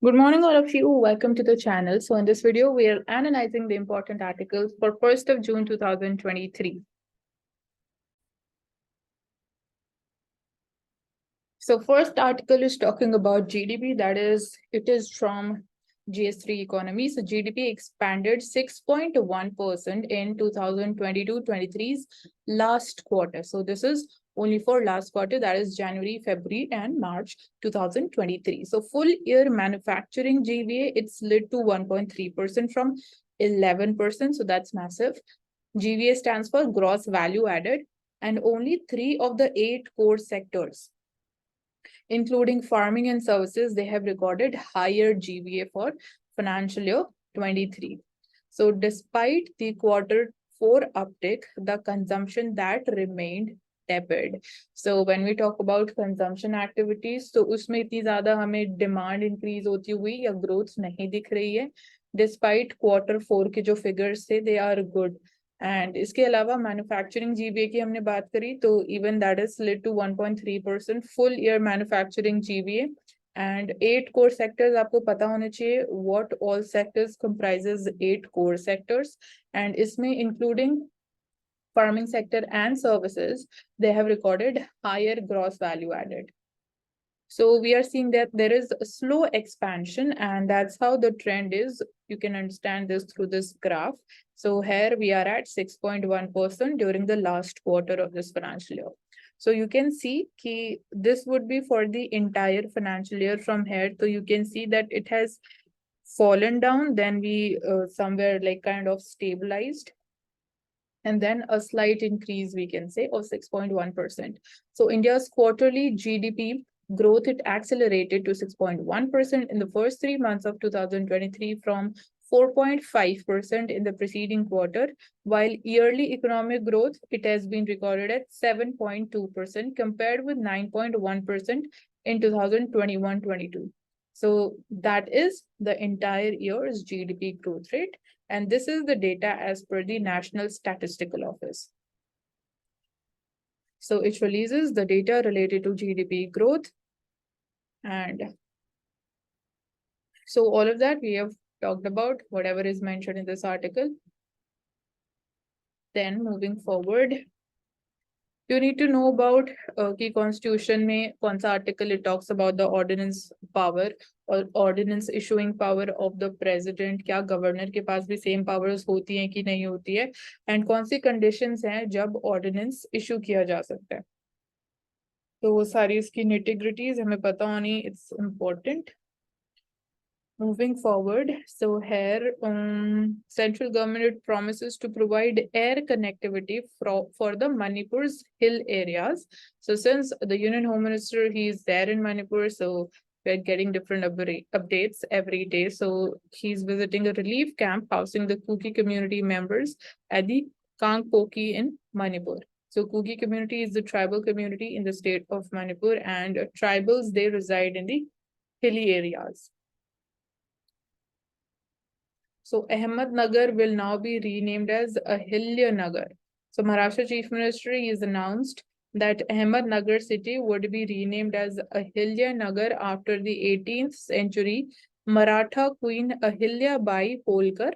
Good morning, all of you. Welcome to the channel. So in this video, we are analyzing the important articles for 1st of June 2023. So first article is talking about GDP. That is, it is from GS3 economy. So GDP expanded 6.1% in 2022-23's last quarter. So this is only for last quarter, that is January, February, and March 2023. So full year manufacturing GVA, it's slid to 1.3% from 11%. So that's massive. GVA stands for gross value added, and only 3 of the 8 core sectors, including farming and services, they have recorded higher GVA for financial year 23. So despite the Q4 uptick, the consumption that remained tepid. So when we talk about consumption activities, तो उसमें इतनी ज़्यादा हमें demand increase होती हुई या growth नहीं दिख रही है. Despite Q4 के जो figures थे, they are good. एंड इसके अलावा मैन्युफैक्चरिंग जीवीए की हमने बात करी तो even that is slid to 1.3% full year manufacturing GVA. And 8 core sectors आपको पता होने चाहिए what all sectors comprises 8 core sectors, and इसमें including farming sector and services, they have recorded higher gross value added. So we are seeing that there is a slow expansion, and that's how the trend is. You can understand this through this graph. So here we are at 6.1% during the last quarter of this financial year. So you can see that this would be for the entire financial year from here. So you can see that it has fallen down, then we somewhere like kind of stabilized, and then a slight increase, we can say, of 6.1%. So India's quarterly GDP growth, it accelerated to 6.1% in the first 3 months of 2023 from 4.5% in the preceding quarter, while yearly economic growth, it has been recorded at 7.2% compared with 9.1% in 2021-22. So that is the entire year's GDP growth rate. And this is the data as per the National Statistical Office. So it releases the data related to GDP growth. And so all of that we have talked about, whatever is mentioned in this article. Then moving forward, you need to know about the constitution में कौन सा article it talks about the ordinance power or ordinance issuing power of the president. क्या governor के पास भी same powers होती हैं कि नहीं होती है, and कौन सी conditions हैं जब ordinance issue किया जा सकता है. तो वो सारी इसकी nitty-gritties हमें पता होनी, it's important. Moving forward, so here central government promises to provide air connectivity for the Manipur's hill areas. So since the Union Home Minister, he is there in Manipur, so we're getting different updates every day. So he's visiting a relief camp housing the Kuki community members at the Kangpoki in Manipur. So Kuki community is the tribal community in the state of Manipur, and tribals, they reside in the hilly areas. So Ahmednagar will now be renamed as Ahilya-Nagar. So Maharashtra Chief Minister has announced that Ahmednagar city would be renamed as Ahilya-Nagar after the 18th century Maratha Queen Ahilya Bai Holkar.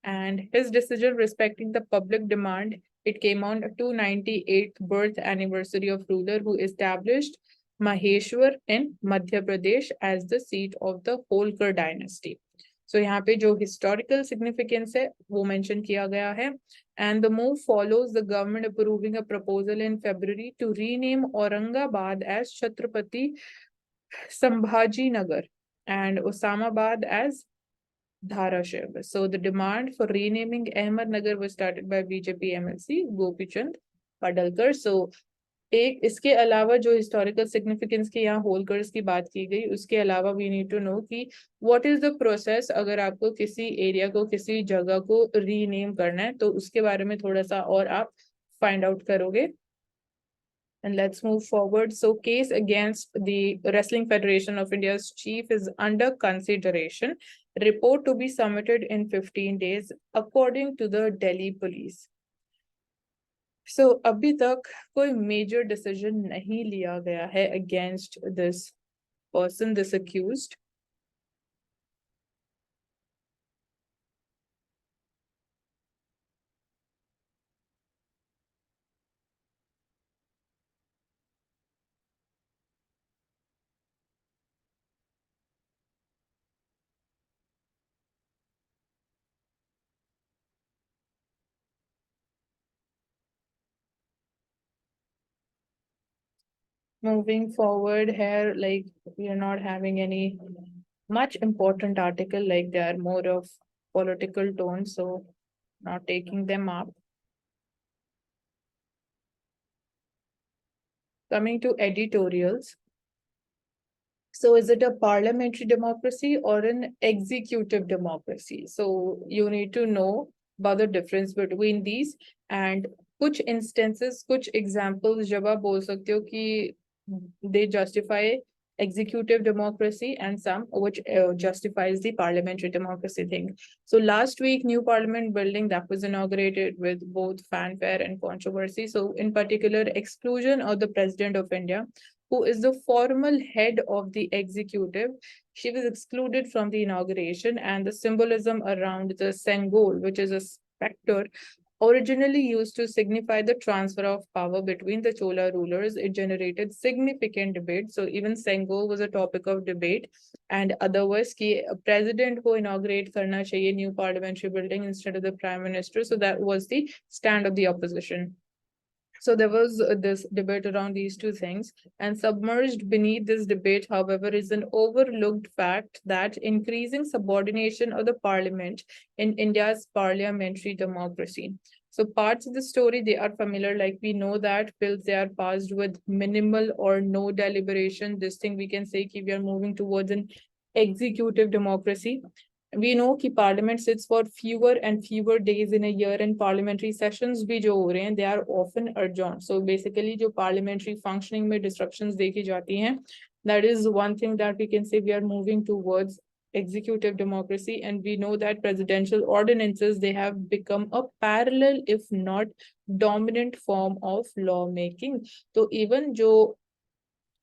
And his decision respecting the public demand, it came on 298th birth anniversary of ruler who established Maheshwar in Madhya Pradesh as the seat of the Holkar dynasty. So यहाँ पे जो historical significance है वो mention किया गया है. And the move follows the government approving a proposal in February to rename Aurangabad as Chhatrapati Sambhaji Nagar and Osamabad as Dharashiv. So the demand for renaming Ahmednagar was started by BJP MLC Gopi Chand Padalkar. So एक इसके अलावा जो historical significance की यहाँ होलकर्स की बात की गई, उसके अलावा वी नीड टू नो कि व्हाट इज द प्रोसेस अगर आपको किसी एरिया को किसी जगह को रीनेम करना है, तो उसके बारे में थोड़ा सा और आप फाइंड आउट करोगे. And let's move forward. So case against the Wrestling Federation of India's chief is under consideration. Report to be submitted in 15 days according to the Delhi police. So अभी तक कोई major decision नहीं लिया गया है against this person, this accused. moving forward here, like we are not having any much important article, like they are more of political tone, so not taking them up. Coming to editorials. So is it a parliamentary democracy or an executive democracy? So you need to know about the difference between these, and कुछ instances, कुछ examples जब आप बोल सकते हो कि they justify executive democracy, and some which justifies the parliamentary democracy thing. So last week, new parliament building that was inaugurated with both fanfare and controversy. So in particular, exclusion of the president of India, who is the formal head of the executive. She was excluded from the inauguration, and the symbolism around the Sengol, which is a specter, originally used to signify the transfer of power between the Chola rulers. It generated significant debate. So even Sengol was a topic of debate. And otherwise, ki a president ko inaugurate karna chahiye new parliamentary building instead of the prime minister. So that was the stand of the opposition. So there was this debate around these two things, and submerged beneath this debate, however, is an overlooked fact that increasing subordination of the parliament in India's parliamentary democracy. So parts of the story, they are familiar, like we know that bills, they are passed with minimal or no deliberation. This thing we can say we are moving towards an executive democracy. We know कि parliament sits for fewer and fewer days in a year, and parliamentary sessions भी जो हो रहे हैं, they are often adjourned. So basically जो parliamentary functioning में disruptions देखी जाती हैं, that is one thing that we can say we are moving towards executive democracy. And we know that presidential ordinances, they have become a parallel if not dominant form of lawmaking. तो even जो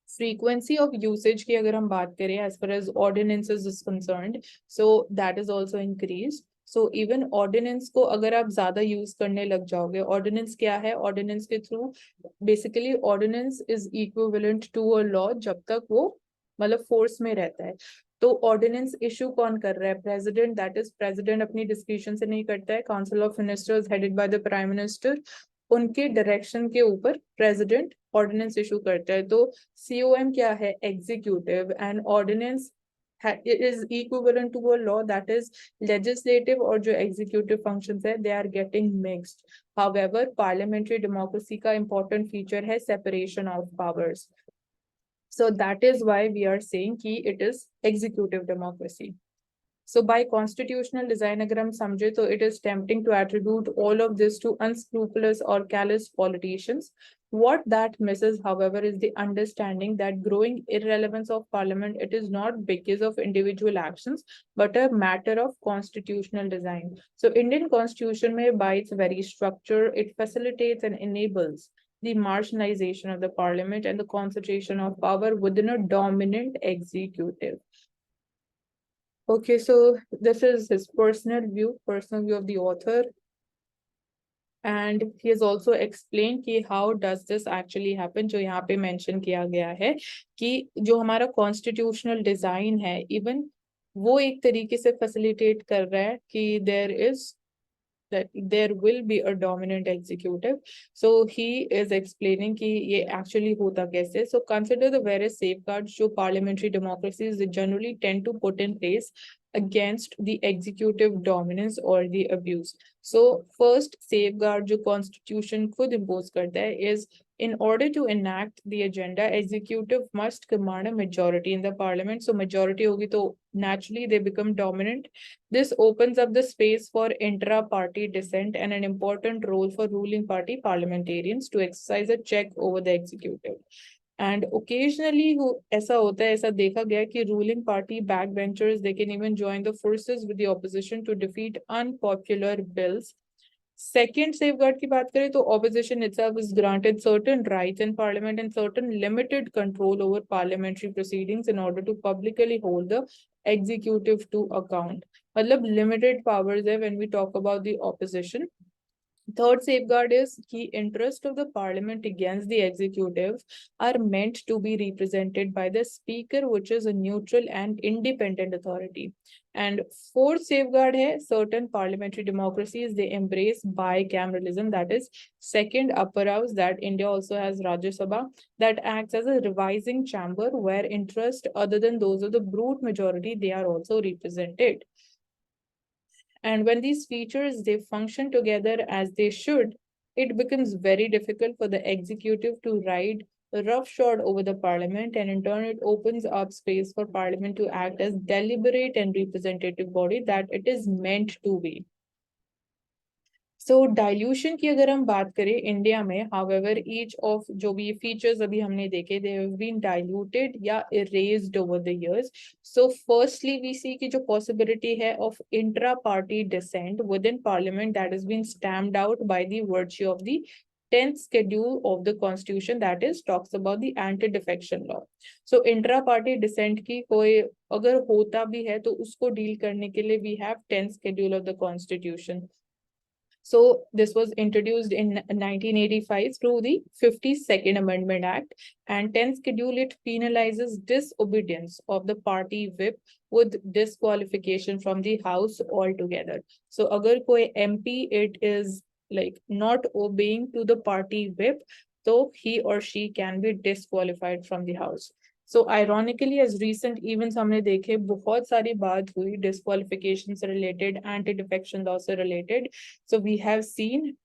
frequency of usage की अगर हम बात करें as far as ordinances is concerned, so that is also increased. So even ordinance को अगर आप ज्यादा यूज करने लग जाओगे, ordinance क्या है? Ordinance के through basically ordinance is equivalent to a law जब तक वो मतलब फोर्स में रहता है. तो ऑर्डिनेंस इशू कौन कर रहा है? प्रेसिडेंट. दैट इज प्रेसिडेंट अपनी डिस्क्रिप्शन से नहीं करता है. Council of ministers headed by the prime minister, उनके डायरेक्शन के ऊपर प्रेसिडेंट ऑर्डिनेंस इशू करता है. तो COM क्या है? Executive. And ordinance is equivalent to a law, that is legislative और जो executive functions है, they are getting mixed. However, parliamentary democracy का important feature है separation of powers. So that is why we are saying कि it is executive democracy. So by constitutional design अगर हम समझे तो it is tempting to attribute all of this to unscrupulous or callous politicians. What that misses, however, is the understanding that growing irrelevance of parliament, it is not because of individual actions, but a matter of constitutional design. So Indian constitution में by its very structure, it facilitates and enables the marginalization of the parliament and the concentration of power within a dominant executive. Okay, so this is his personal view of the author. And he has also explained कि how does this actually happen, जो यहाँ पे mention किया गया है कि जो हमारा constitutional design है, even वो एक तरीके से facilitate कर रहा है कि that there will be a dominant executive. So he is explaining कि ये actually होता कैसे. So consider the various safeguards जो parliamentary democracies generally tend to put in place against the executive dominance or the abuse. So first safeguard जो constitution खुद impose करता है is, in order to enact the agenda, executive must command a majority in the parliament. So majority होगी तो naturally they become dominant. This opens up the space for intra-party dissent and an important role for ruling party parliamentarians to exercise a check over the executive. And occasionally ऐसा होता है, ऐसा देखा गया कि ruling party backbenchers, they can even join the forces with the opposition to defeat unpopular bills. Second safeguard की बात करें तो opposition itself is granted certain rights in parliament and certain limited control over parliamentary proceedings in order to publicly hold the executive to account. मतलब limited powers है when we talk about the opposition. Third safeguard is key interest of the parliament against the executive are meant to be represented by the speaker, which is a neutral and independent authority. And fourth safeguard hai certain parliamentary democracies they embrace bicameralism, that is second upper house, that India also has Rajya Sabha that acts as a revising chamber where interest other than those of the brute majority they are also represented. And when these features they function together as they should, it becomes very difficult for the executive to ride roughshod over the parliament, and in turn it opens up space for parliament to act as deliberate and representative body that it is meant to be. So dilution की अगर हम बात करें India में, however each of जो भी features अभी हमने देखे दे हैव बीन डाइल्यूटेड या erased over the years. So firstly we see की जो पॉसिबिलिटी है of intra party dissent within parliament that is been stamped out by the virtue of the 10th schedule of the constitution, that is talks about the anti defection law. So intra party dissent की कोई अगर होता भी है तो उसको deal करने के लिए we have 10th schedule of the constitution. So this was introduced in 1985 through the 52nd Amendment Act, and 10th schedule it penalizes disobedience of the party whip with disqualification from the house altogether. So agar koi MP it is like not obeying to the party whip, so he or she can be disqualified from the house. So ironically as recent events हमने देखे बहुत सारी बात हुई disqualification से related, anti defection law से related. So we have seen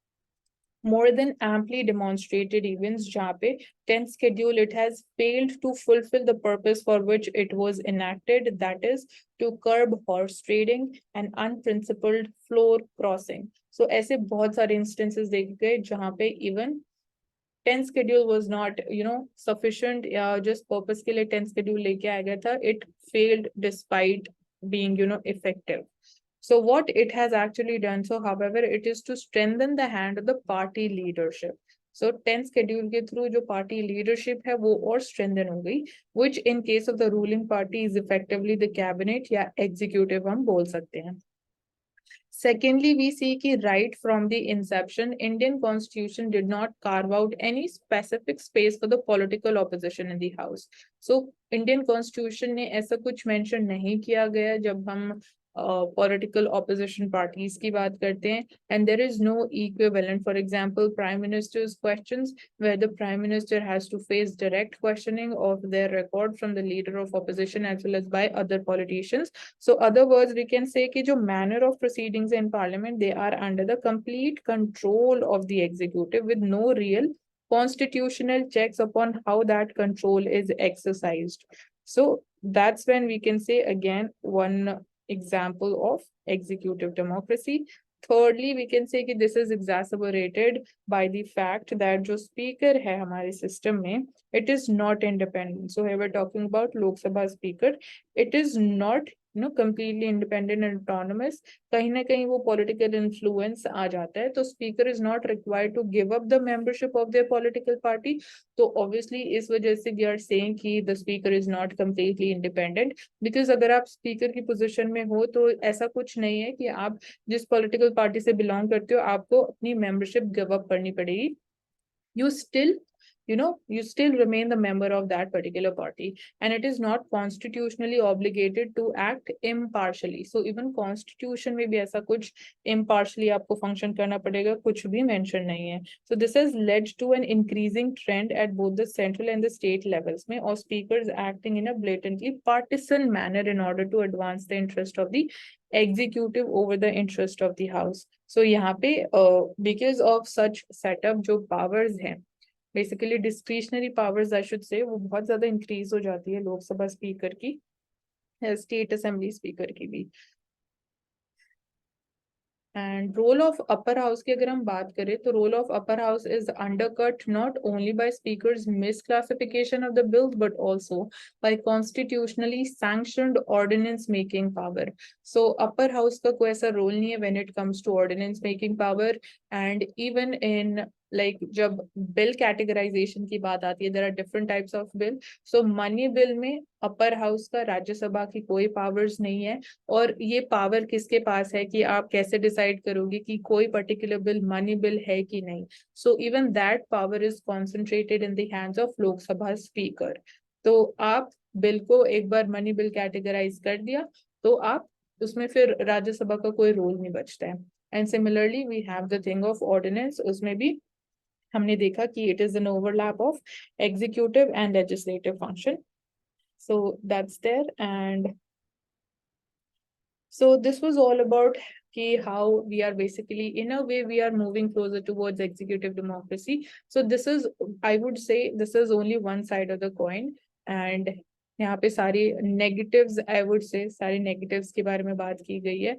more than amply demonstrated events जहाँ पे 10th schedule it has failed to fulfill the purpose for which it was enacted, that is to curb horse trading and unprincipled floor crossing. So ऐसे बहुत सारे instances देखे गए जहाँ पे even 10th schedule was not sufficient या just purpose के लिए 10th schedule लेके आया गया था, it failed despite being effective. So what it has actually done, so however it is to strengthen the hand of the party leadership. So 10th schedule के through जो party leadership है वो और strengthen हो गई, which in case of the ruling party is effectively the cabinet या executive हम बोल सकते हैं. Secondly, we see that right from the inception, Indian Constitution did not carve out any specific space for the political opposition in the House. So, Indian Constitution ने ऐसा कुछ mention नहीं किया गया जब हम political opposition parties की बात करते हैं, and there is no equivalent. For example, Prime Minister's questions, where the Prime Minister has to face direct questioning of their record from the leader of opposition as well as by other politicians. So, other words, we can say कि जो manner of proceedings in Parliament, they are under the complete control of the executive with no real constitutional checks upon how that control is exercised. So that's when we can say again one example of executive democracy. Thirdly, we can say that this is exacerbated by the fact that जो speaker है हमारे system में, it is not independent. So here we're talking about Lok Sabha speaker. It is not completely independent and autonomous. कहीं ना कहीं वो political influence आ जाता है. तो speaker is not required to give up the membership of their political party. तो obviously इस वजह से we are saying कि the speaker is not completely independent. Because अगर आप speaker की position में हो तो ऐसा कुछ नहीं है कि आप जिस political party से belong करते हो आपको अपनी membership give up करनी पड़ेगी. You still remain the member of that particular party, and it is not constitutionally obligated to act impartially. So even constitution में भी ऐसा कुछ impartially आपको function करना पड़ेगा, कुछ भी mention नहीं है. So this has led to an increasing trend at both the central and the state levels में of speakers acting in a blatantly partisan manner in order to advance the interest of the executive over the interest of the house. So यहाँ पे because of such setup जो powers हैं, basically discretionary powers I should say वो बहुत ज्यादा increase हो जाती है लोकसभा स्पीकर की, स्टेट असेंबली स्पीकर की भी. And role of upper house की अगर हम बात करें तो role of upper house is undercut not only by speaker's misclassification of the bills but also by constitutionally sanctioned ordinance making power. So upper house का कोई ऐसा रोल नहीं है when it comes to ordinance making power, and even in like जब bill categorization की बात आती है, there are different types of bill. So money bill में अपर हाउस का, राज्यसभा की कोई पावर्स नहीं है. और ये पावर किसके पास है कि आप कैसे डिसाइड करोगे कि कोई पर्टिकुलर बिल मनी बिल है कि नहीं. So even that power is concentrated in the hands of Lok Sabha speaker. तो आप बिल को एक बार मनी बिल कैटेगराइज कर दिया तो आप उसमें फिर राज्यसभा का कोई रोल नहीं बचता है. And similarly we have the thing of ordinance. उसमें भी हमने देखा कि it is an overlap of executive and legislative function. So that's there. And so this was all about how we are basically, in a way, we are moving closer towards executive democracy. So this is, I would say, this is only one side of the coin. And यहाँ पे सारी negatives, I would say, सारी negatives के बारे में बात की गई है.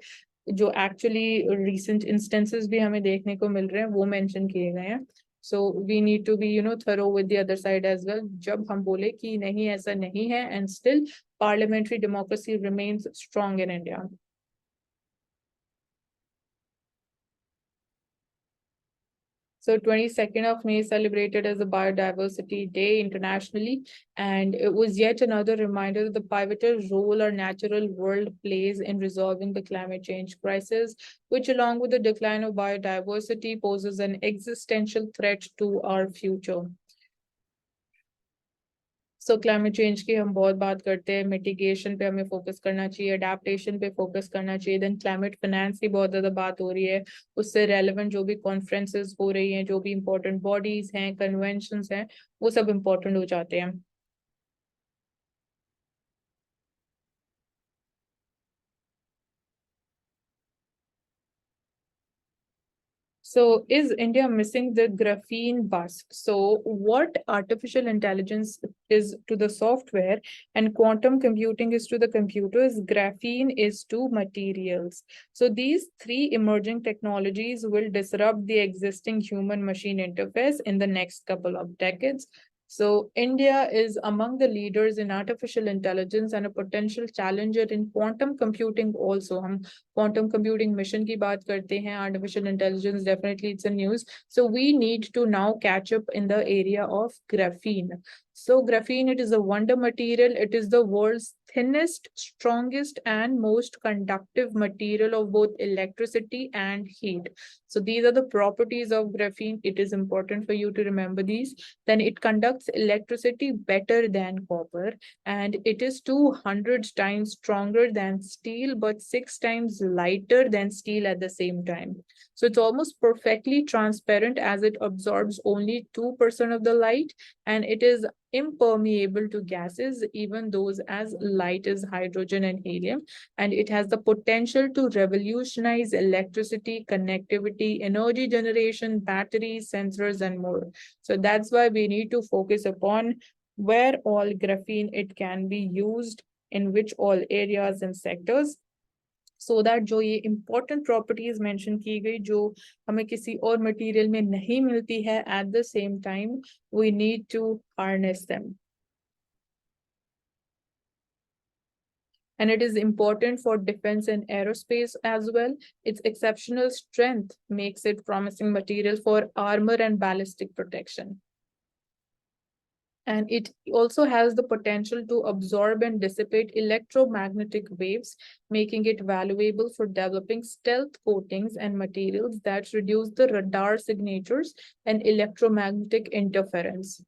जो actually recent instances भी हमें देखने को मिल रहे हैं वो mention किए गए हैं. So we need to be, thorough with the other side as well. जब हम बोले कि नहीं ऐसा नहीं है, and still parliamentary democracy remains strong in India. So 22nd of May is celebrated as a Biodiversity Day internationally, and it was yet another reminder of the pivotal role our natural world plays in resolving the climate change crisis, which along with the decline of biodiversity poses an existential threat to our future. So climate change की हम बहुत बात करते हैं. Mitigation पे हमें focus करना चाहिए, अडेप्टेशन पे फोकस करना चाहिए. देन क्लाइमेट फाइनेंस की बहुत ज्यादा बात हो रही है. उससे रेलेवेंट जो भी कॉन्फ्रेंसेस हो रही हैं, जो भी इंपॉर्टेंट बॉडीज हैं, कन्वेंशंस हैं, वो सब इम्पोर्टेंट हो जाते हैं. So is India missing the graphene bus? So what artificial intelligence is to the software and quantum computing is to the computers, graphene is to materials. So these three emerging technologies will disrupt the existing human-machine interface in the next couple of decades. So India is among the leaders in artificial intelligence and a potential challenger in quantum computing also. हम quantum computing mission की बात करते हैं, artificial intelligence, definitely it's a news. So we need to now catch up in the area of graphene. So graphene, it is a wonder material. It is the world's thinnest, strongest, and most conductive material of both electricity and heat. So these are the properties of graphene. It is important for you to remember these. Then it conducts electricity better than copper, and it is 200 times stronger than steel, but 6 times lighter than steel at the same time. So it's almost perfectly transparent as it absorbs only 2% of the light, and it is impermeable to gases, even those as light as hydrogen and helium. And it has the potential to revolutionize electricity, connectivity, energy generation, batteries, sensors, and more. So that's why we need to focus upon where all graphene it can be used, in which all areas and sectors, so that जो ये important properties mention की गई जो हमें किसी और material में नहीं मिलती है, at the same time we need to harness them. And it is important for defense and aerospace as well. Its exceptional strength makes it promising material for armor and ballistic protection. And it also has the potential to absorb and dissipate electromagnetic waves, making it valuable for developing stealth coatings and materials that reduce the radar signatures and electromagnetic interference.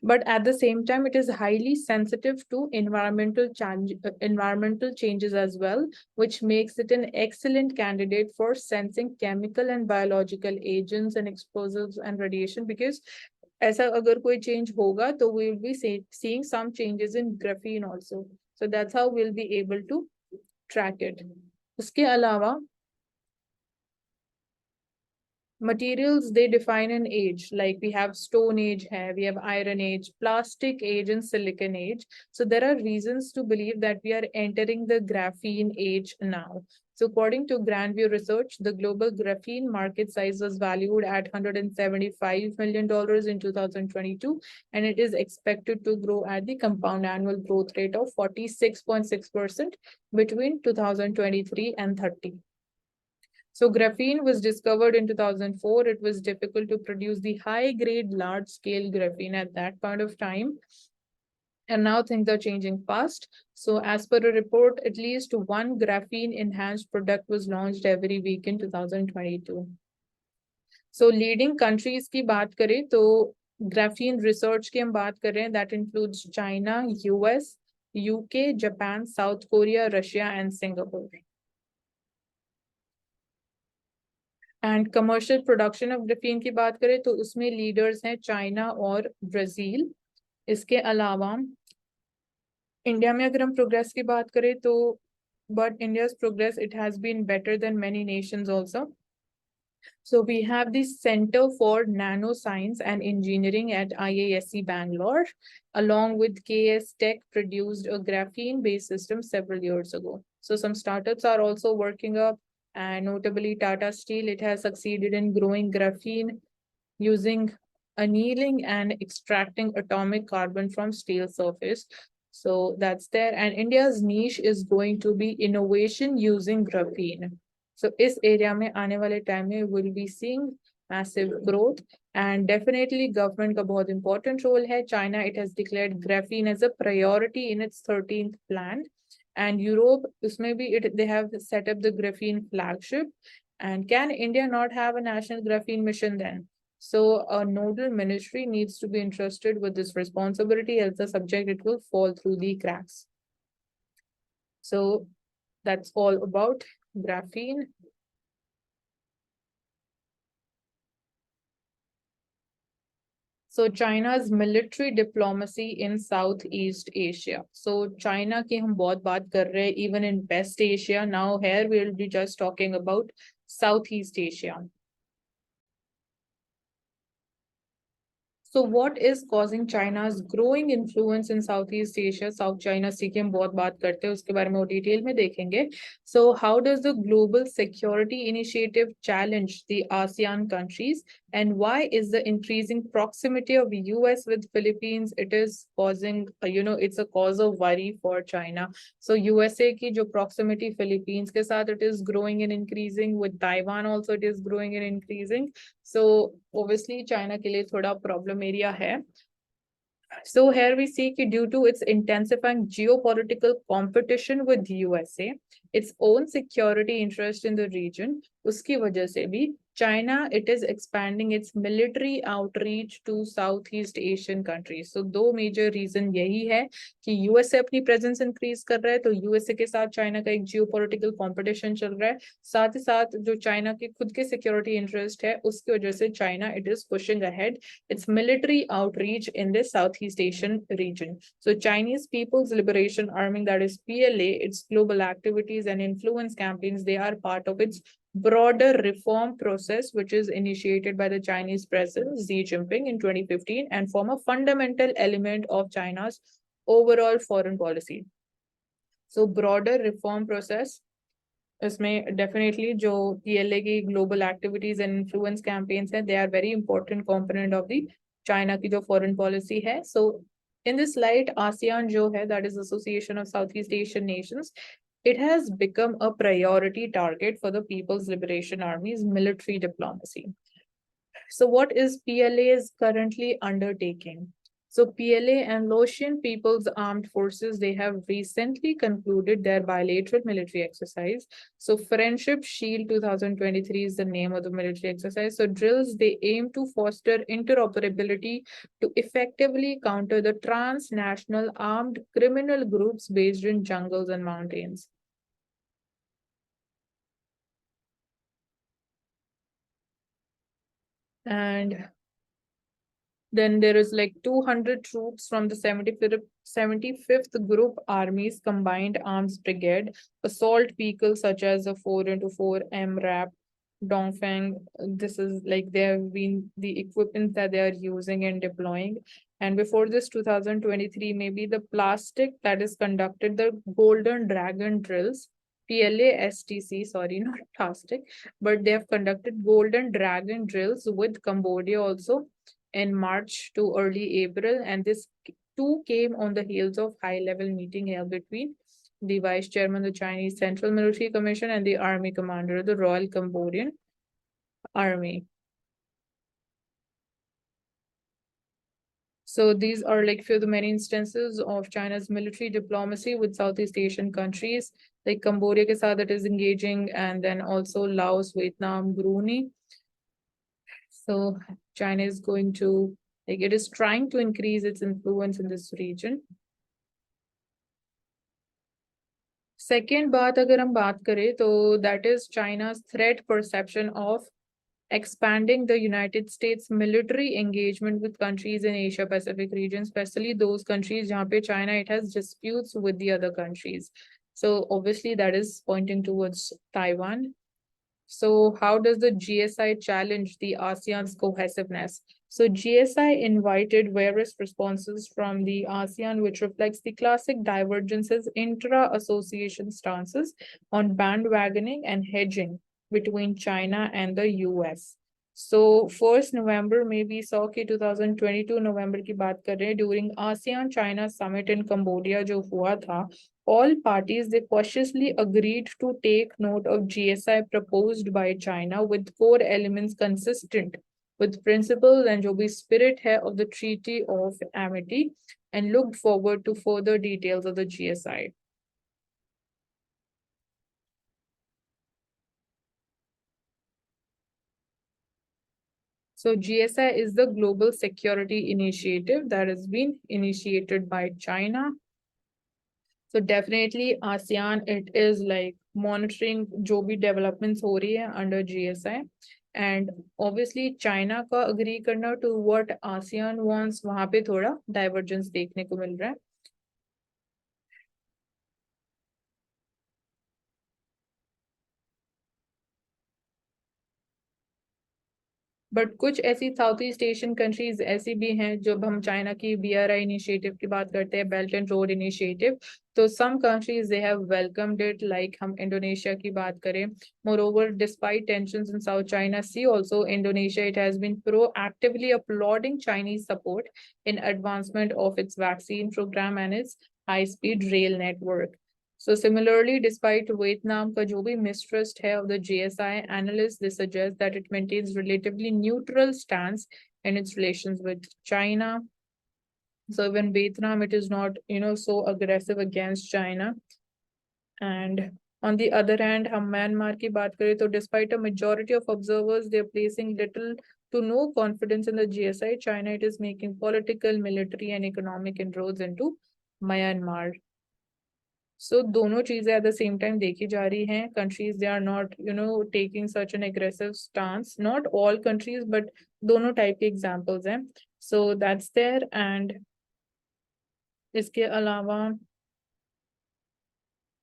But at the same time, it is highly sensitive to environmental changes as well, which makes it an excellent candidate for sensing chemical and biological agents and explosives and radiation, because ऐसा अगर कोई change होगा तो we will be seeing some changes in graphene also. So that's how we'll be able to track it. उसके अलावा materials, they define an age, like we have stone age, we have iron age, plastic age, and silicon age. So there are reasons to believe that we are entering the graphene age now. So according to Grandview Research, the global graphene market size was valued at $175 million in 2022, and it is expected to grow at the compound annual growth rate of 46.6% between 2023 and 30. So graphene was discovered in 2004. It was difficult to produce the high-grade, large-scale graphene at that point of time. And now things are changing fast. So as per a report, at least one graphene enhanced product was launched every week in 2022. So leading countries की बात करें तो graphene research की हम बात कर रहे हैं, that includes China, US, UK, Japan, South Korea, Russia and Singapore. And commercial production of graphene की बात करें तो उसमें लीडर्स हैं चाइना और ब्राजील. इसके अलावा इंडिया में अगर हम प्रोग्रेस की बात करें तो but India's progress it has been better than many nations also. So we have the Center for Nanoscience and Engineering at IISc Bangalore, along with KS Tech produced a graphene-based system several years ago. So some startups are also working up, and notably Tata Steel, it has succeeded in growing graphene using annealing and extracting atomic carbon from steel surface. So that's there. And India's niche is going to be innovation using graphene. So इस area में आने वाले time में will be seeing massive growth, and definitely government का बहुत important role है. China, it has declared graphene as a priority in its 13th plan, and Europe, उसमें भी they have set up the graphene flagship. And can India not have a national graphene mission then? So a nodal ministry needs to be entrusted with this responsibility, else the subject it will fall through the cracks. So that's all about graphene. So China's military diplomacy in Southeast Asia. So China की हम बहुत बात कर रहे हैं even in West Asia. Now here we will be just talking about Southeast Asia. So what is causing China's growing influence in Southeast Asia? South China Sea की हम बहुत बात करते हैं, उसके बारे में डिटेल में देखेंगे. So how does the global security initiative challenge the ASEAN countries, and why is the increasing proximity of US with Philippines, it is causing, it's a cause of worry for China. So USA की जो proximity Philippines के साथ, it is growing and increasing. With Taiwan also it is growing and increasing. So obviously China के लिए थोड़ा problem area है. So here we see कि due to its intensifying geopolitical competition with USA, its own security interest in the region, उसकी वजह से भी China, it is expanding its military outreach to Southeast Asian countries. So दो major reason यही है कि USA अपनी presence increase कर रहा है, तो USA के साथ China का एक geopolitical competition चल रहा है. साथ ही साथ जो China के खुद के security interest है, उसकी वजह से China, it is pushing ahead its military outreach in the Southeast Asian region. So Chinese People's Liberation Army, that is PLA, its global activities and influence campaigns, they are part of its broader reform process, which is initiated by the Chinese President Xi Jinping in 2015 and form a fundamental element of China's overall foreign policy. So broader reform process, इसमें definitely जो PLA की global activities and influence campaigns हैं, they are very important component of the China की जो foreign policy है. So in this light, ASEAN जो है, that is Association of Southeast Asian Nations, it has become a priority target for the People's Liberation Army's military diplomacy. So what is PLA is currently undertaking? So PLA and Laotian People's Armed Forces, they have recently concluded their bilateral military exercise. So Friendship Shield 2023 is the name of the military exercise. So drills, they aim to foster interoperability to effectively counter the transnational armed criminal groups based in jungles and mountains. And then there is like 200 troops from the 75th Group Army's Combined Arms Brigade, assault vehicles such as a 4x4 MRAP, Dongfeng. This is like they have been the equipment that they are using and deploying. And before this 2023, maybe the plastic that is conducted the Golden Dragon drills, PLASTC, sorry, not plastic, but they have conducted Golden Dragon drills with Cambodia also in March to early April, and this too came on the heels of high-level meeting held between the vice chairman, the Chinese Central Military Commission, and the army commander, the Royal Cambodian Army. So these are like few of the many instances of China's military diplomacy with Southeast Asian countries, like Cambodia ke saath it is engaging, and then also Laos, Vietnam, Brunei. So China is going to, like, it is trying to increase its influence in this region. Second बात अगर हम बात करें तो that is China's threat perception of expanding the United States military engagement with countries in Asia Pacific region, especially those countries जहाँ पे China it has disputes with the other countries. So obviously that is pointing towards Taiwan. So how does the GSI challenge the ASEAN's cohesiveness? So GSI invited various responses from the ASEAN, which reflects the classic divergences intra-association stances on bandwagoning and hedging between China and the US. So 1st November में भी saw कि 2022 November की बात कर रहे हैं, during ASEAN China summit in Cambodia जो हुआ था, all parties they cautiously agreed to take note of GSI proposed by China with core elements consistent with principles and जो भी spirit है of the Treaty of Amity, and looked forward to further details of the GSI. So GSI is the global security initiative that has been initiated by China. So definitely ASEAN, it is like monitoring जो भी developments हो रही है under GSI. And obviously China का agree करना to what ASEAN wants, वहाँ पे थोड़ा divergence देखने को मिल रहा है. बट कुछ ऐसी साउथ ईस्ट एशियन कंट्रीज ऐसी भी हैं, जब हम चाइना की BRI इनिशिएटिव की बात करते हैं, बेल्ट एंड रोड इनिशिएटिव, तो some countries they have welcomed it, like हम इंडोनेशिया की बात करें. Moreover despite tensions in South China Sea also, Indonesia it has been proactively applauding Chinese support in advancement of its vaccine program and its high speed rail network. So similarly, despite Vietnam का जो भी mistrust है of the GSI, analysts they suggest that it maintains relatively neutral stance in its relations with China. So even Vietnam, it is not, so aggressive against China. And on the other hand, हम Myanmar की बात करें तो despite a majority of observers, they are placing little to no confidence in the GSI. China, it is making political, military, and economic inroads into Myanmar. So दोनों चीजें at the same time देखी जा रही हैं. Countries they are not taking such an aggressive stance. Not all countries, but दोनों type के examples हैं. So that's there. And इसके अलावा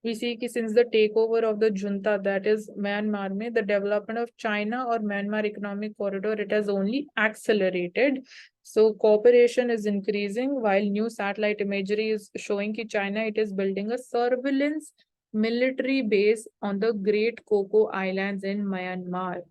we see कि since the takeover of the junta, that is Myanmar में, the development of China or Myanmar economic corridor, it has only accelerated. So cooperation is increasing while new satellite imagery is showing कि China it is building a surveillance military base on the Great Coco Islands in Myanmar.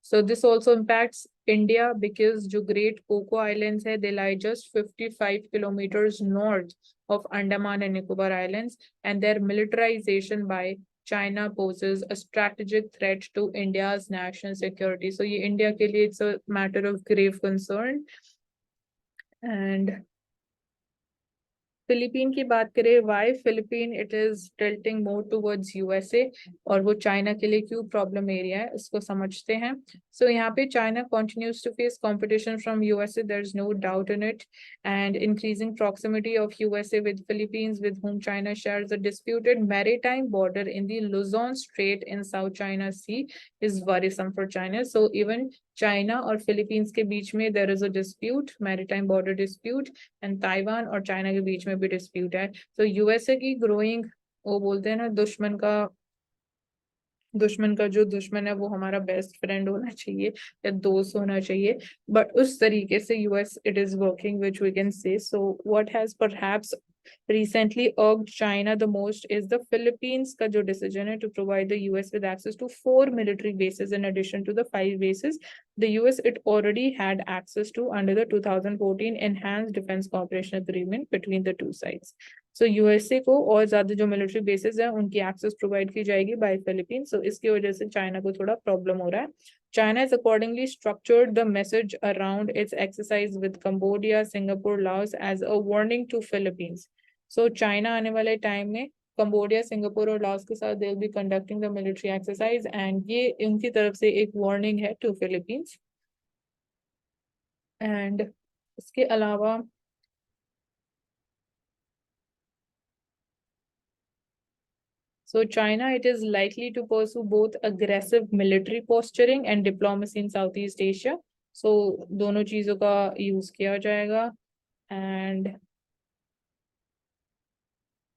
So this also impacts India because जो Great Coco Islands है, they lie just 55 kilometers north of Andaman and Nicobar Islands, and their militarization by China poses a strategic threat to India's national security. So ये India के लिए it's a matter of grave concern. And Philippine की बात करें, why Philippine it is tilting more towards USA, और वो China के लिए क्यों प्रॉब्लम एरिया है इसको समझते हैं. सो यहाँ पे China continues to face competition from USA, there is no doubt in it, and increasing proximity of USA with Philippines with whom China shares a disputed maritime border in the Luzon Strait in South China Sea is worrisome for China. So even China और Philippines के बीच में there is a dispute, maritime border dispute, and Taiwan और China के बीच में भी dispute है. So USA की growing, वो बोलते हैं ना, दुश्मन का जो दुश्मन है वो हमारा बेस्ट फ्रेंड होना चाहिए या दोस्त होना चाहिए, बट उस तरीके से US it is working, which we can say. So what has perhaps recently urged China the most is the Philippines का जो decision है to provide the US with access to 4 military bases in addition to the 5 bases the US it already had access to under the 2014 Enhanced Defense Cooperation Agreement between the two sides. So USA को और ज्यादा जो military bases हैं उनकी access provide की जाएगी by Philippines. So इसकी वजह से China को थोड़ा problem हो रहा है. China has accordingly structured the message around its exercise with Cambodia, Singapore, Laos as a warning to Philippines. So China आने वाले time में Cambodia, Singapore और Laos के साथ they'll be conducting the military exercise and ये उनकी तरफ से एक warning है to Philippines. And इसके अलावा So China, it is likely to pursue both aggressive military posturing and diplomacy in Southeast Asia. So दोनों चीजों का use किया जाएगा and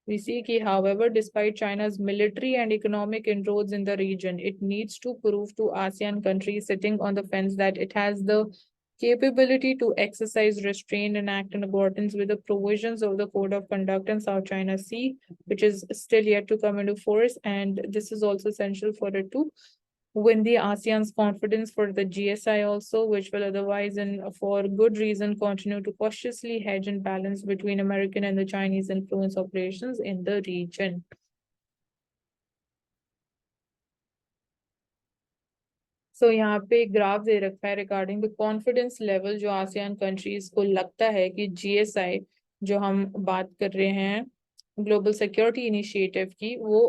we see कि however, despite China's military and economic inroads in the region, it needs to prove to ASEAN countries sitting on the fence that it has the capability to exercise restraint and act in accordance with the provisions of the Code of Conduct in South China Sea, which is still yet to come into force. And this is also essential for it to win the ASEAN's confidence for the GSI also, which will otherwise and for good reason continue to cautiously hedge and balance between American and the Chinese influence operations in the region. So यहाँ पे graph दे रखा है regarding the confidence level जो ASEAN countries को लगता है कि GSI जो हम बात कर रहे हैं ग्लोबल सिक्योरिटी इनिशिएटिव की वो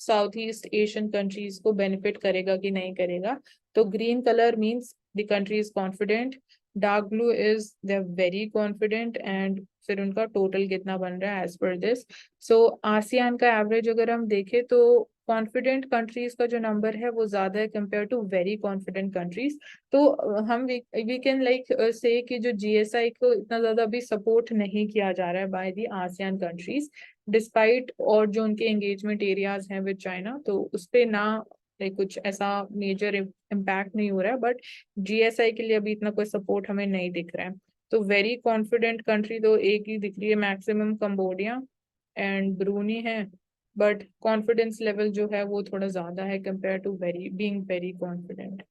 साउथ ईस्ट एशियन कंट्रीज को बेनिफिट करेगा कि नहीं करेगा. तो green colour means the country is confident, dark blue is they are very confident and फिर उनका टोटल कितना बन रहा है as per this. So ASEAN का एवरेज अगर हम देखें तो कॉन्फिडेंट कंट्रीज का जो नंबर है वो ज्यादा है compare to very confident countries. तो हम वी कैन लाइक से कि जो GSI को इतना ज्यादा अभी सपोर्ट नहीं किया जा रहा है by the ASEAN countries despite और जो उनके एंगेजमेंट एरियाज हैं विद चाइना तो उस पे ना कुछ ऐसा मेजर इम्पैक्ट नहीं हो रहा है. बट GSI के लिए अभी इतना कोई सपोर्ट हमें नहीं दिख रहा है. तो वेरी कॉन्फिडेंट कंट्री तो एक ही दिख रही है मैक्सिमम कंबोडिया एंड ब्रूनी है. बट कॉन्फिडेंस लेवल जो है वो थोड़ा ज्यादा है compare to very being very confident.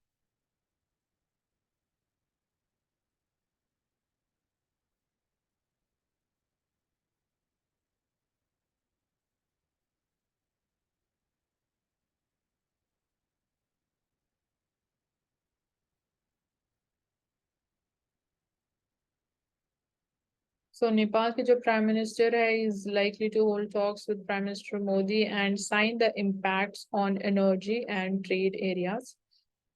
So Nepal के जो Prime Minister है is likely to hold talks with Prime Minister Modi and sign the impacts on energy and trade areas.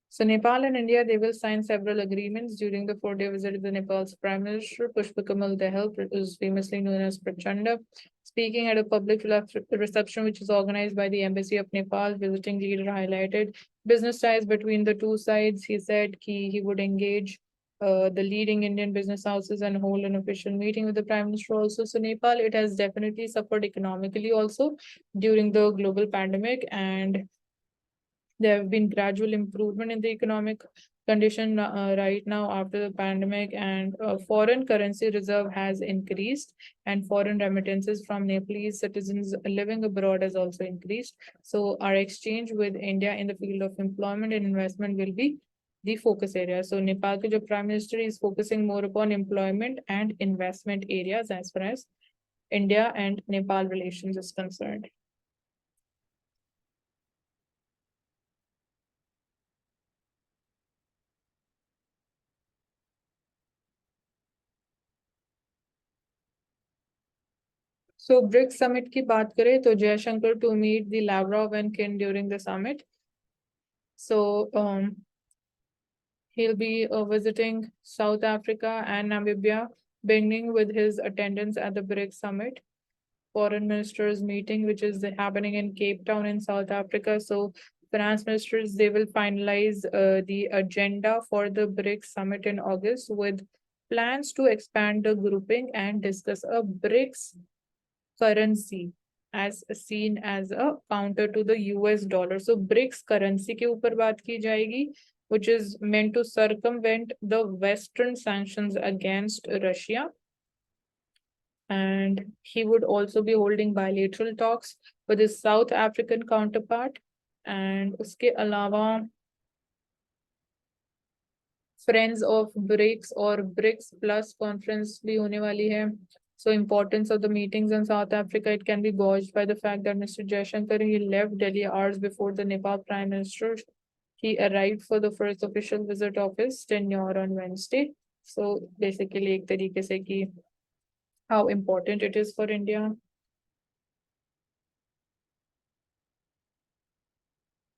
So Nepal and India, they will sign several agreements during the 4-day visit of the Nepal's Prime Minister, Pushpa Kamal Dahal, who is famously known as Prachanda. Speaking at a public reception which is organized by the Embassy of Nepal, visiting leader highlighted business ties between the two sides. He said he would engage the leading Indian business houses and hold an official meeting with the Prime Minister also. So Nepal, it has definitely suffered economically also during the global pandemic, and there have been gradual improvement in the economic condition right now after the pandemic, and foreign currency reserve has increased and foreign remittances from Nepalese citizens living abroad has also increased. So our exchange with India in the field of employment and investment will be the focus area. So Nepal ke jo Prime Minister is focusing more upon employment and investment areas as far as India and Nepal relations is concerned. So BRICS summit की बात करें तो Jaishankar to meet the Lavrov and Kin during the summit. So he'll be visiting South Africa and Namibia, beginning with his attendance at the BRICS summit. Foreign ministers meeting, which is happening in Cape Town in South Africa. So finance ministers, they will finalize the agenda for the BRICS summit in August with plans to expand the grouping and discuss a BRICS currency as seen as a counter to the US dollar. So BRICS currency के ऊपर बात की जाएगी, which is meant to circumvent the Western sanctions against Russia. and he would also be holding bilateral talks with his South African counterpart. And उसके अलावा friends of BRICS और BRICS plus conference भी होने वाली है. So importance of the meetings in South Africa, it can be gauged by the fact that Mr. Jaishankar, he left Delhi hours before the Nepal Prime Minister. He arrived for the first official visit of his tenure on Wednesday. So basically एक तरीके से कि how important it is for India.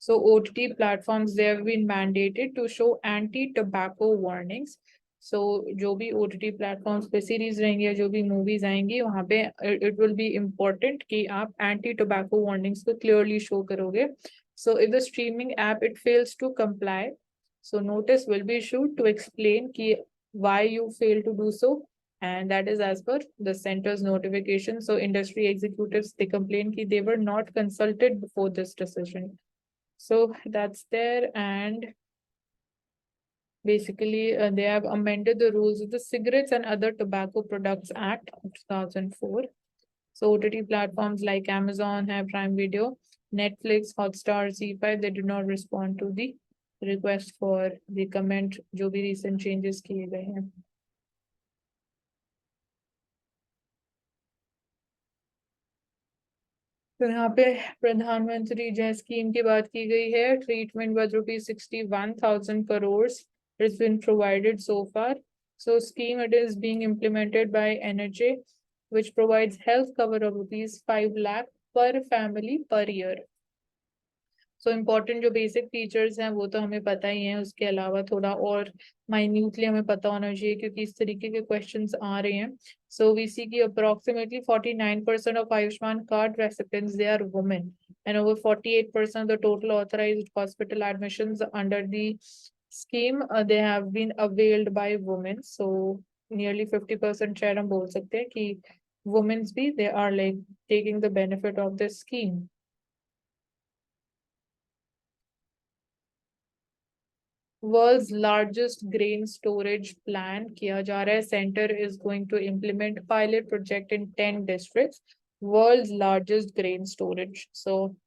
So OTT platforms, they have been mandated to show anti-tobacco warnings. So जो भी OTT platforms पे series रहेंगी या जो भी movies आएंगी वहाँ पे it will be important कि आप anti-tobacco warnings को clearly show करोगे. So if the streaming app it fails to comply, so notice will be issued to explain कि why you fail to do so, and that is as per the center's notification. So industry executives, they complain कि they were not consulted before this decision. So that's there, and basically they have amended the rules of the Cigarettes and Other Tobacco Products Act of 2004. So OTT platforms like Amazon have Prime Video, Netflix, Hotstar, Z5, they do not respond to the request for the comment जो भी recent changes किए गए हैं. तो यहाँ पे प्रधानमंत्री जय स्कीम की बात की गई है. Treatment worth ₹61,000 crores has been provided so far. So scheme it is being implemented by NHA, which provides health cover of ₹5 lakh per family per year. So important जो बेसिक फीचर्स हैं वो तो हमें पता ही है, उसके अलावा थोड़ा और माइन्यूटली हमें पता होना चाहिए क्योंकि इस तरीके के क्वेश्चंस आ रहे हैं. सो वी सी की approximately 49% of Ayushman card recipients they are women and over 48% of the total authorized hospital admissions under the scheme they have been availed by women. So nearly 50% share हम बोल सकते हैं कि women भी they are like taking the benefit of this scheme. World's largest grain storage plan किया जा रहा है. Center is going to implement pilot project in 10 districts. World's largest grain storage. So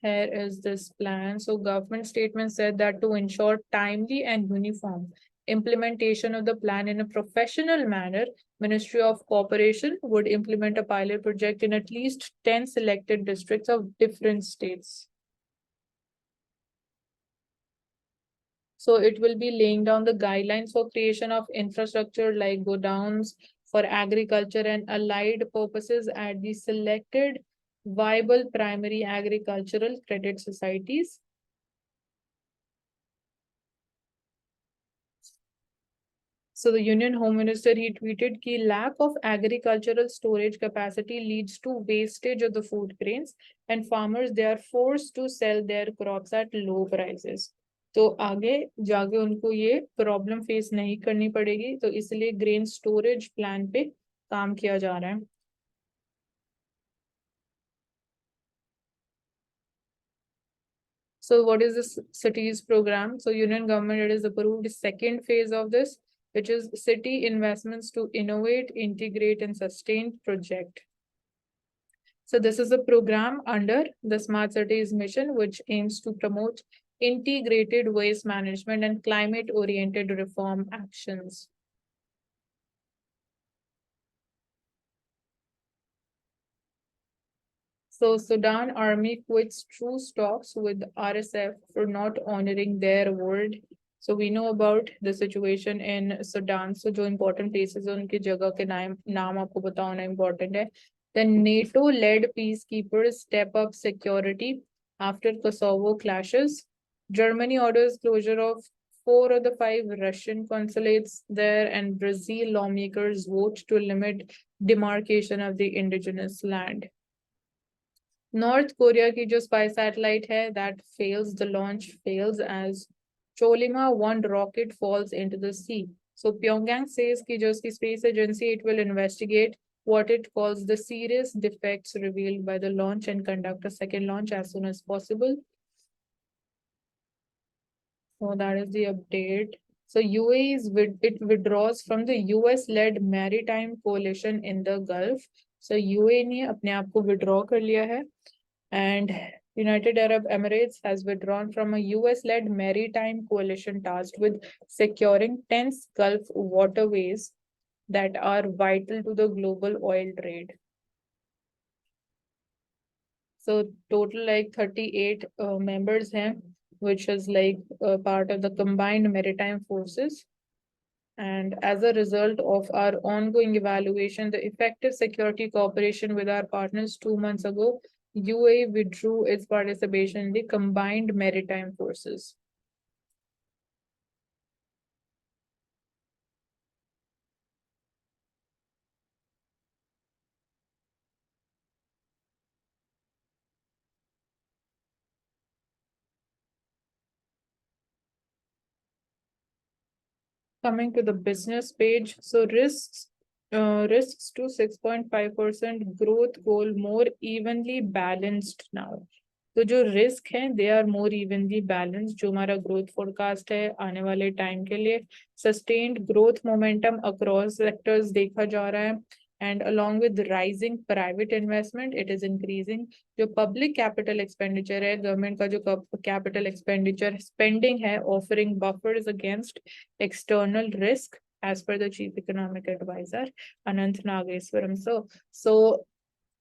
here is this plan. So government statement said that to ensure timely and uniform implementation of the plan in a professional manner, Ministry of Cooperation would implement a pilot project in at least 10 selected districts of different states. So it will be laying down the guidelines for creation of infrastructure like godowns for agriculture and allied purposes at the selected viable primary agricultural credit societies. So the Union Home Minister, he tweeted कि lack of agricultural storage capacity leads to wastage of the food grains and farmers, they are forced to sell their crops at low prices. तो आगे जाके उनको ये problem face नहीं करनी पड़ेगी, तो इसलिए ग्रेन स्टोरेज प्लान पे काम किया जा रहा है. So what is this cities program? So Union government, it is approved the second phase of this, which is city investments to innovate, integrate and sustain project. So this is a program under the Smart Cities mission, which aims to promote integrated waste management and climate-oriented reform actions. So Sudan army quits truce talks with RSF for not honoring their word. So we know about the situation in Sudan. So जो important places हैं उनकी जगह के नाम आपको पता होना important है. The NATO-led peacekeepers step up security after Kosovo clashes. Germany orders closure of 4 of the 5 Russian consulates there, and Brazil lawmakers vote to limit demarcation of the indigenous land. North Korea की जो spy satellite है that fails, the launch fails as Cholima 1 rocket falls into the sea. So Pyongyang says कि जो उसकी space agency, it will investigate what it calls the serious defects revealed by the launch and conduct a second launch as soon as possible. So that is the update. So UAE it withdraws from the US-led maritime coalition in the Gulf. So UAE ने अपने आप को withdraw कर लिया है, and United Arab Emirates has withdrawn from a US-led maritime coalition tasked with securing tense Gulf waterways that are vital to the global oil trade. So total like 38 members हैं, which is like part of the combined maritime forces. And as a result of our ongoing evaluation, the effective security cooperation with our partners 2 months ago, UAE withdrew its participation in the combined maritime forces. Coming to the business page, so risks to 6.5% growth goal more evenly balanced now. तो जो risk है they are more evenly balance, जो हमारा growth forecast है आने वाले time के लिए, sustained growth momentum across sectors देखा जा रहा है, and along with rising private investment it is increasing. जो पब्लिक कैपिटल एक्सपेंडिचर है, गवर्नमेंट का जो कैपिटल एक्सपेंडिचर स्पेंडिंग है, offering buffers against external risk as per the chief economic advisor Anant Nageswaram. So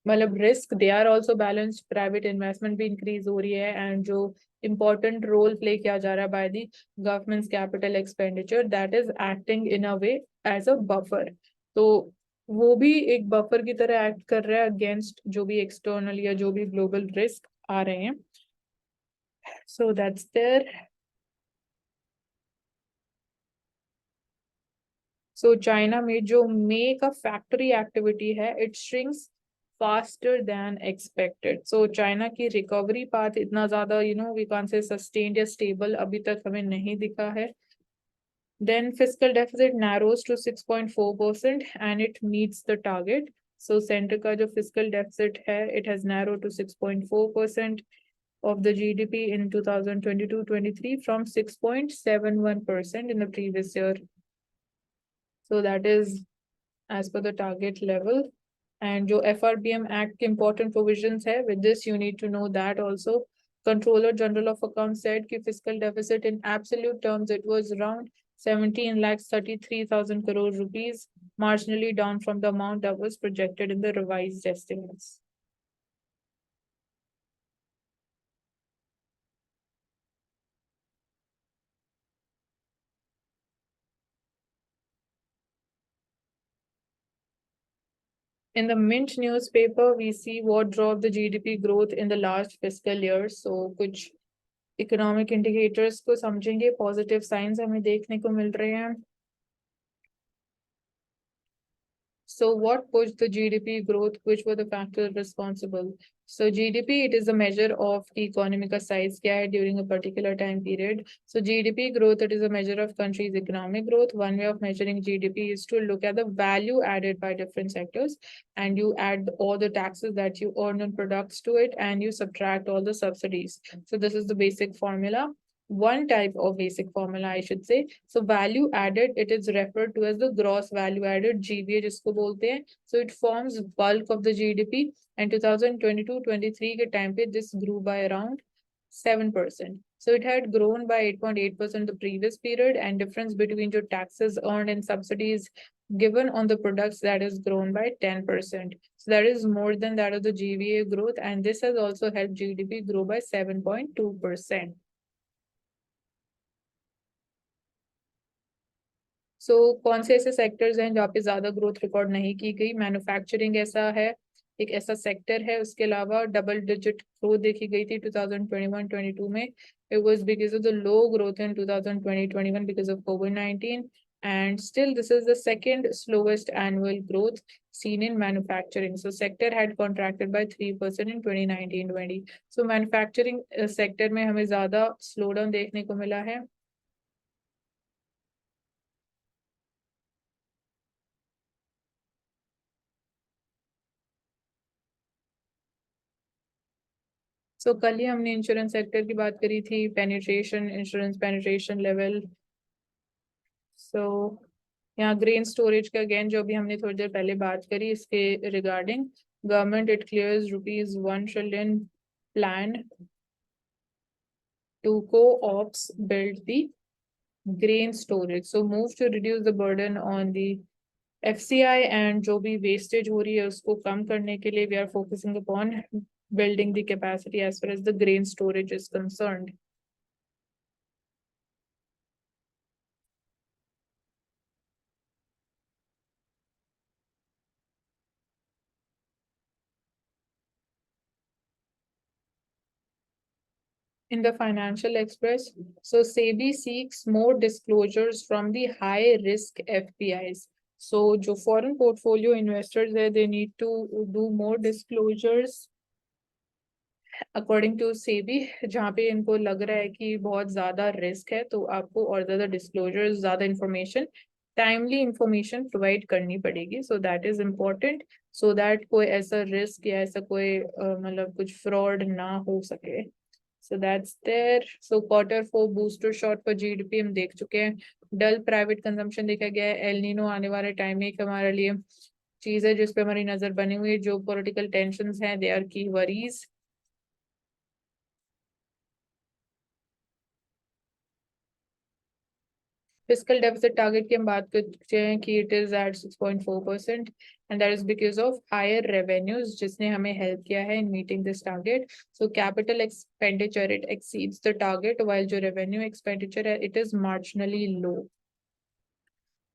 मतलब risk they are also balanced, private investment भी increase हो रही है, एंड जो इम्पोर्टेंट रोल प्ले किया जा रहा है by the government capital expenditure that is acting in a way as a buffer. तो वो भी एक बफर की तरह एक्ट कर रहा है अगेंस्ट जो भी एक्सटर्नल या जो भी ग्लोबल रिस्क आ रहे हैं। So that's there. So China में जो मे का फैक्ट्री एक्टिविटी है it shrinks faster than expected. So China की रिकवरी पाथ इतना ज्यादा वी कांट से सस्टेन्ड या स्टेबल अभी तक हमें नहीं दिखा है। Then fiscal deficit narrows to 6.4% and it meets the target. So center का जो fiscal deficit है it has narrowed to 6.4% of the GDP in 2022-23 from 6.71% in the previous year. So that is as per the target level. And जो FRBM Act के important provisions है, with this you need to know that also. Controller General of Accounts said कि fiscal deficit in absolute terms it was around 17,33,000 crore rupees, marginally down from the amount that was projected in the revised estimates. In the Mint newspaper, we see what drove the GDP growth in the last fiscal year. So कुछ economic indicators को समझेंगे, positive science हमें देखने को मिल रहे हैं। So what pushed the GDP growth? Which were the factors responsible? So GDP, it is a measure of the economic size क्या है during a particular time period. So GDP growth, it is a measure of country's economic growth. One way of measuring GDP is to look at the value added by different sectors, and you add all the taxes that you earn on products to it, and you subtract all the subsidies. So this is the basic formula. One type of basic formula I should say. So value added, it is referred to as the gross value added, GVA जिसको बोलते हैं. So it forms bulk of the GDP, and 2022-23 के time पे this grew by around 7%. So it had grown by 8.8% the previous period, and difference between your taxes earned and subsidies given on the products that is grown by 10%. So that is more than that of the GVA growth, and this has also helped GDP grow by 7.2%. सो कौन से ऐसे sectors हैं जहाँ पे ज्यादा growth record नहीं की गई? मैन्युफैक्चरिंग ऐसा है, एक ऐसा सेक्टर है। उसके अलावा डबल डिजिट ग्रोथ देखी गई थी 2021-22 में। It was because of the low growth in 2020-21 because of covid, and still this is the second slowest annual growth seen in manufacturing. So sector had contracted by 3% in 2019-20. So manufacturing sector में हमें ज्यादा slowdown देखने को मिला है। सो कल ही हमने insurance sector की बात करी थी, penetration, insurance penetration level. So यहाँ ग्रेन स्टोरेज का अगेन जो भी हमने थोड़ी देर पहले बात करी इसके regarding, government it clears ₹1 trillion plan to co-ops build the grain storage. So move to reduce the burden on the FCI and जो भी wastage हो रही है उसको कम करने के लिए we are focusing upon building the capacity as far as the grain storage is concerned. In the Financial Express, so SEBI seeks more disclosures from the high risk FPIs. So जो foreign portfolio investors है, they need to do more disclosures according to SEBI, जहाँ पे इनको लग रहा है कि बहुत ज्यादा रिस्क है तो आपको और ज्यादा डिस्क्लोजर, ज्यादा इंफॉर्मेशन, टाइमली इंफॉर्मेशन प्रोवाइड करनी पड़ेगी. So that is important, so that कोई ऐसा रिस्क या ऐसा कोई मतलब कुछ फ्रॉड ना हो सके. So that's there. So Q4 booster shot पर जीडीपी हम देख चुके हैं. डल प्राइवेट कंजम्पशन देखा गया है. एल नीनो आने वाले टाइम में एक हमारे लिए चीज है जिसपे हमारी नजर बनी हुई है. जो पॉलिटिकल टेंशन हैं they are key worries. Fiscal deficit target की हम बात करते हैं कि it is at 6.4% and that is because of higher revenues जिसने हमें हेल्प किया है in meeting this target. So capital expenditure it exceeds the target while जो रेवेन्यू एक्सपेंडिचर है इट इज मार्जिनली लो.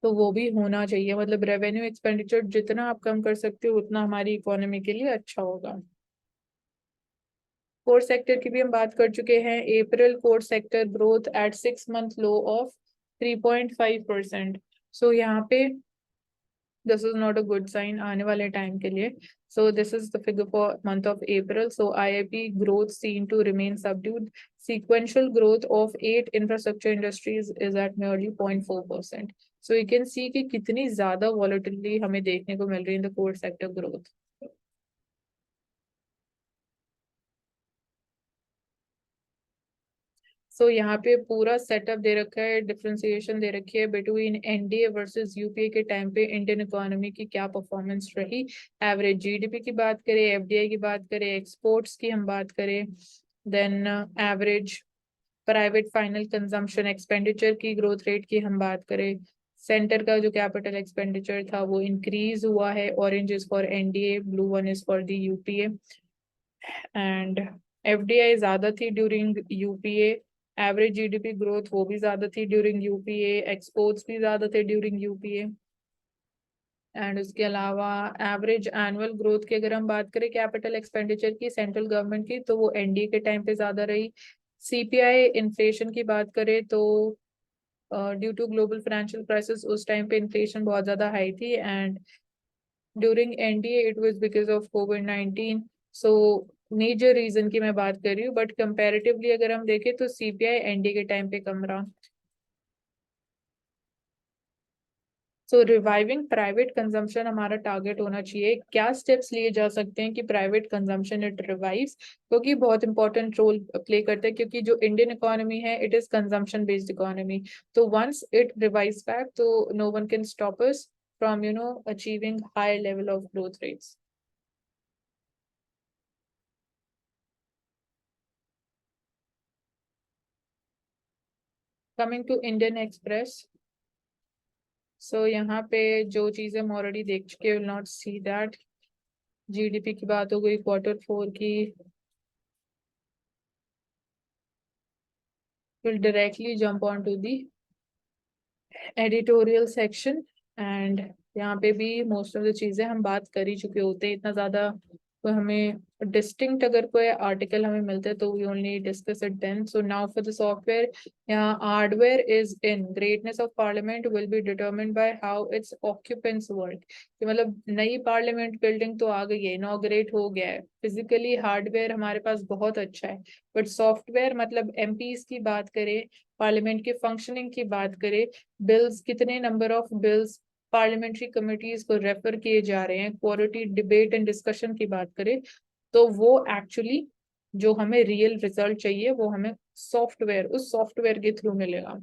तो वो भी होना चाहिए, मतलब रेवेन्यू एक्सपेंडिचर जितना आप कम कर सकते हो उतना हमारी इकोनॉमी के लिए अच्छा होगा. कोर सेक्टर की भी हम बात कर चुके हैं. April core sector growth at 6 month low of 3.5%. So यहाँ पे this is not a good sign आने वाले टाइम के लिए. So this is the figure for month of April. So IIP growth seen to remain subdued. Sequential growth of 8 infrastructure industries is at merely 0.4%. So you can see कि कितनी ज्यादा volatility हमें देखने को मिल रही है in the core sector growth. सो यहाँ पे पूरा सेटअप दे रखा है, डिफ्रेंसिएशन दे रखी है बिटवीन एनडीए वर्सेस यूपीए के टाइम पे इंडियन इकोनॉमी की क्या परफॉर्मेंस रही. एवरेज जीडीपी की बात करें, एफडीआई की बात करें, एक्सपोर्ट्स की हम बात करें, then average private final consumption expenditure की ग्रोथ रेट की हम बात करें. सेंटर का जो कैपिटल एक्सपेंडिचर था वो इंक्रीज हुआ है. Orange is for NDA, blue one is for the UPA. And FDI ज्यादा थी during UPA. Average GDP growth वो भी ज्यादा थी ड्यूरिंग यूपीए. एक्सपोर्ट्स भी ज्यादा थे ड्यूरिंग यूपीए. एंड उसके अलावा एवरेज एनुअल ग्रोथ की अगर हम बात करें कैपिटल एक्सपेंडिचर की सेंट्रल गवर्नमेंट की तो वो एनडीए के टाइम पे ज्यादा रही. सीपीआई इन्फ्लेशन की बात करें तो due to global financial crisis उस टाइम पे इन्फ्लेशन बहुत ज्यादा हाई थी. And during NDA it was because of कोविड-19. सो मेजर रीजन की मैं बात कर रही हूँ, बट कंपैरेटिवली अगर हम देखें तो सीपीआई एनडीए के टाइम पे कम रहा. सो रिवाइविंग प्राइवेट कंजम्पशन हमारा टारगेट होना चाहिए. क्या स्टेप्स लिए जा सकते हैं कि प्राइवेट कंजम्पशन इट रिवाइव्स, क्योंकि बहुत इंपॉर्टेंट रोल प्ले करता है, क्योंकि जो इंडियन इकोनॉमी है it is consumption based economy. तो वंस इट रिवाइव्स बैक तो no one can stop us from achieving high level of growth rates. Coming to Indian Express. So यहाँ पे जो चीजें हम ऑलरेडी देख चुके will not see that. GDP की बात हो गई, Q4 की. Will directly jump on to the editorial section. And यहाँ पे भी मोस्ट ऑफ द चीजें हम बात कर ही चुके होते हैं. इतना ज्यादा तो हमें डिस्टिंक्ट अगर कोई आर्टिकल हमें मिलता है तो we only discuss it then. So now for the software, यहाँ hardware is in greatness of parliament will be determined by how its occupants work. कि मतलब नई पार्लियामेंट बिल्डिंग तो आ गई है, इनॉग्रेट हो गया है, फिजिकली हार्डवेयर हमारे पास बहुत अच्छा है, बट सॉफ्टवेयर मतलब एमपीज की बात करें, पार्लियामेंट के फंक्शनिंग की बात करें, बिल्स कितने number of bills parliamentary committees को रेफर किए जा रहे हैं, क्वालिटी डिबेट एंड डिस्कशन की बात करें, तो वो एक्चुअली जो हमें रियल रिजल्ट चाहिए वो हमें सॉफ्टवेयर, उस सॉफ्टवेयर के थ्रू मिलेगा.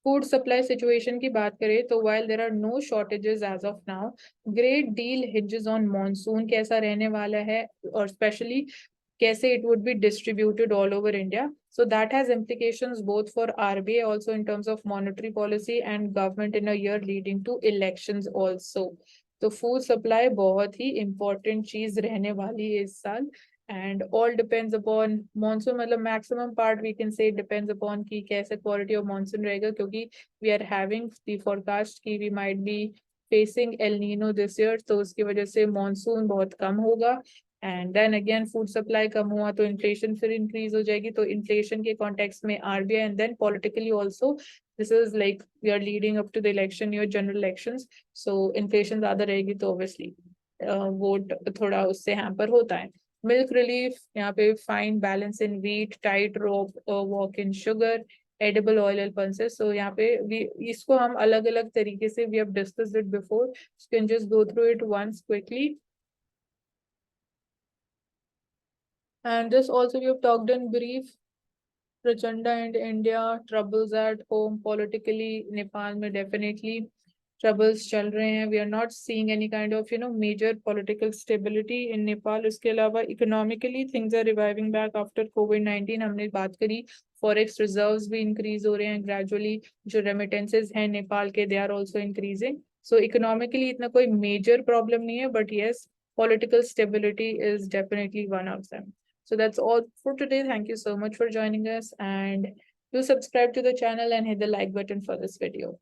फूड सप्लाई सिचुएशन की बात करें तो while there are no shortages as of now, great deal hinges on monsoon कैसा रहने वाला है और especially कैसे it would be distributed all over India. So that has implications both for RBI also in terms of monetary policy and government in a year leading to elections also. तो food supply बहुत ही important चीज रहने वाली है इस साल and all depends upon monsoon. मतलब maximum part we can say depends upon कि कैसे quality of monsoon रहेगा क्योंकि we are having the forecast कि we might be facing El Nino this year, तो उसकी वजह से monsoon बहुत कम होगा and then again food supply कम हुआ तो इन्फ्लेशन फिर इंक्रीज हो जाएगी. तो इन्फ्लेशन के कॉन्टेक्स्ट में RBI and then politically also this is like we are leading up to the election year general elections, so inflation ज्यादा रहेगी तो ऑब्वियसली वोट थोड़ा उससे हैम्पर होता है. मिल्क रिलीफ यहाँ पे fine balance in wheat, tight rope walk in sugar, edible oil pulses. So यहाँ पे इसको हम अलग अलग तरीके से we have discussed it before, you can just go through it once quickly. And this also we have talked in brief. Prachanda and India, troubles at home politically. Nepal में definitely troubles चल रहे हैं. We are not seeing any kind of major political stability in Nepal. इसके अलावा economically things are reviving back after COVID-19. हमने बात करी forex reserves भी increase हो रहे हैं gradually. जो remittances हैं नेपाल के they are also increasing. So economically इतना कोई major problem नहीं है, but yes, political stability is definitely one of them. So that's all for today. Thank you so much for joining us and do subscribe to the channel and hit the like button for this video.